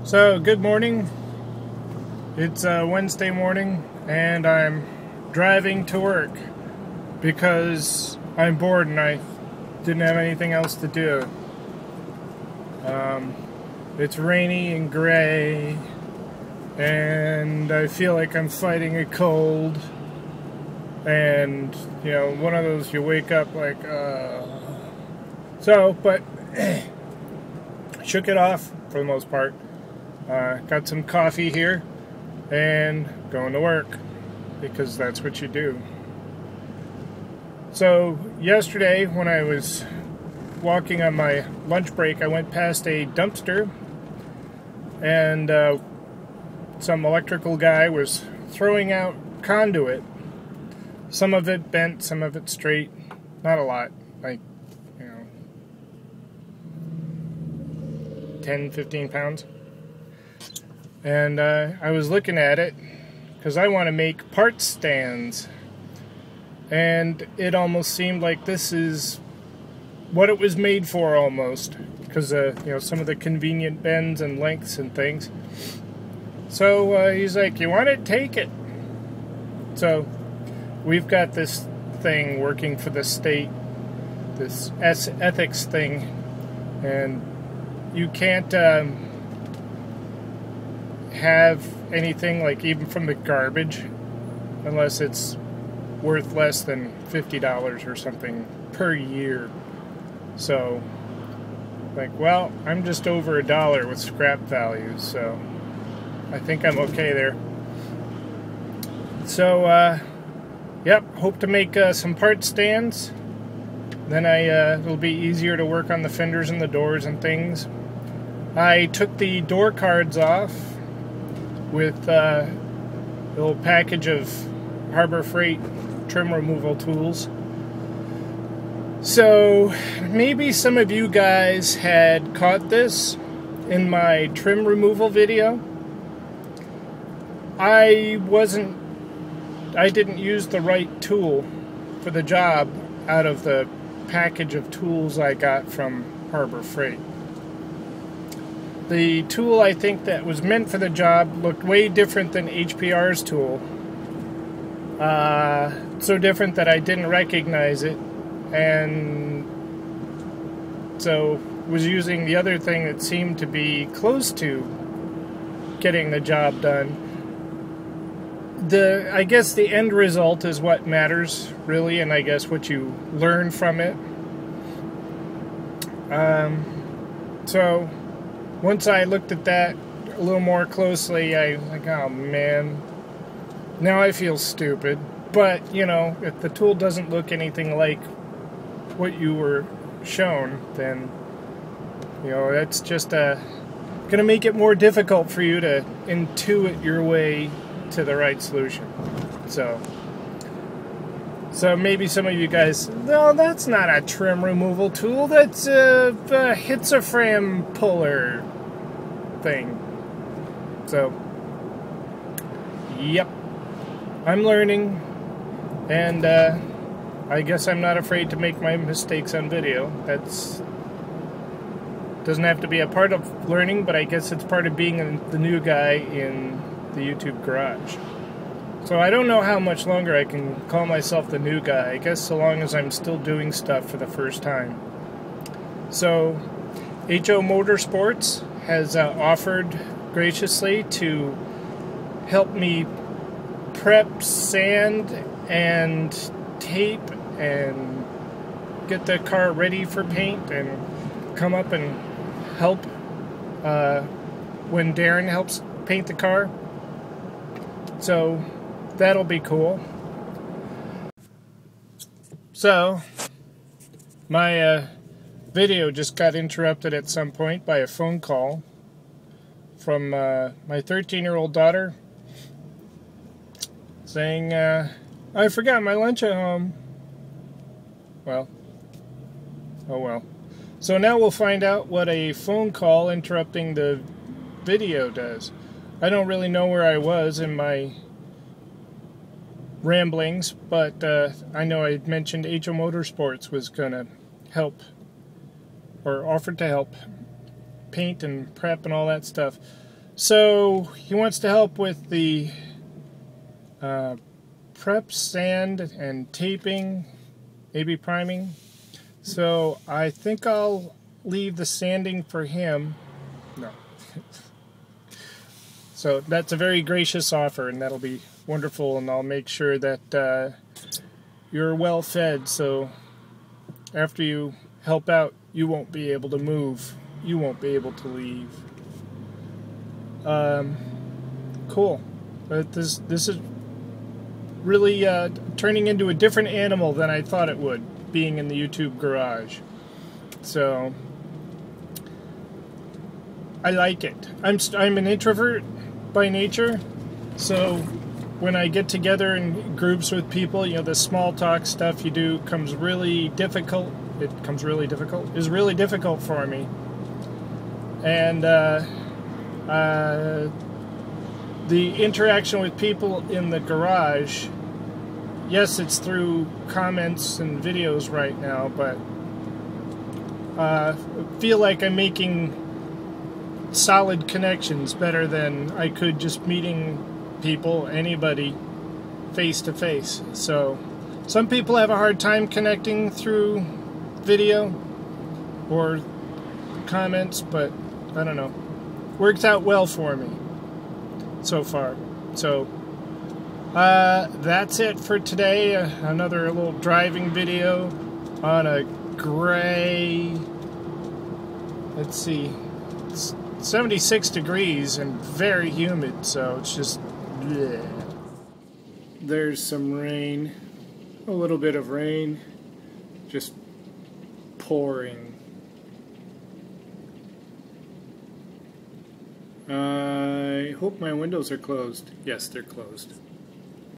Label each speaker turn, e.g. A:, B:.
A: So, good morning. It's Wednesday morning, and I'm driving to work because I'm bored and I didn't have anything else to do. It's rainy and gray, and I feel like I'm fighting a cold. And, you know, one of those you wake up like, but shook it off for the most part. Got some coffee here and going to work because that's what you do. So yesterday when I was walking on my lunch break, I went past a dumpster and some electrical guy was throwing out conduit. Some of it bent, some of it straight. Not a lot, like, 10, 15 pounds. And I was looking at it because I want to make part stands, and it almost seemed like this is what it was made for almost, because some of the convenient bends and lengths and things. So he's like, "You want it? Take it." So we've got this thing working for the state, this ethics thing, and you can't have anything, like, even from the garbage, unless it's worth less than $50 or something per year. So, like, well, I'm just over $1 with scrap values, so I think I'm okay there. So, yep, hope to make some part stands. Then it'll be easier to work on the fenders and the doors and things. I took the door cards off with a little package of Harbor Freight trim removal tools. So maybe some of you guys had caught this in my trim removal video. I didn't use the right tool for the job out of the package of tools I got from Harbor Freight. The tool I think that was meant for the job looked way different than HPR's tool. So different that I didn't recognize it, and so was using the other thing that seemed to be close to getting the job done. I guess the end result is what matters, really, and I guess what you learn from it. So once I looked at that a little more closely, I was like, oh man, now I feel stupid. But, if the tool doesn't look anything like what you were shown, then, that's just going to make it more difficult for you to intuit your way to the right solution. So maybe some of you guys, no, that's not a trim removal tool, that's a hitsafram puller thing. So, yep, I'm learning, and I guess I'm not afraid to make my mistakes on video. Doesn't have to be a part of learning, but I guess it's part of being the new guy in the YouTube garage. So I don't know how much longer I can call myself the new guy. I guess so long as I'm still doing stuff for the first time. So Homotorsports has offered graciously to help me prep, sand, and tape, and get the car ready for paint, and come up and help when Darrin helps paint the car. So that'll be cool. So my video just got interrupted at some point by a phone call from my 13-year-old daughter saying, I forgot my lunch at home. Well, oh well. So now we'll find out what a phone call interrupting the video does. I don't really know where I was in my ramblings, but I know I mentioned Homotorsports was going to help, or offered to help paint and prep and all that stuff. So he wants to help with the prep, sand, and taping, maybe priming. So I think I'll leave the sanding for him. No. So that's a very gracious offer, and that'll be wonderful, and I'll make sure that you're well fed, so after you help out, you won't be able to move. You won't be able to leave. Cool. But this is really turning into a different animal than I thought it would, being in the YouTube garage. So I like it. I'm an introvert by nature, so when I get together in groups with people, you know, the small talk stuff you do comes really difficult. Is really difficult for me. And the interaction with people in the garage, yes, it's through comments and videos right now, but I feel like I'm making solid connections better than I could just meeting people, anybody, face to face. So some people have a hard time connecting through video or comments, but I don't know. Works out well for me so far. So that's it for today. Another little driving video on a gray, let's see, it's 76 degrees and very humid, so it's just bleh. There's some rain, a little bit of rain, just pouring. I hope my windows are closed. Yes, they're closed.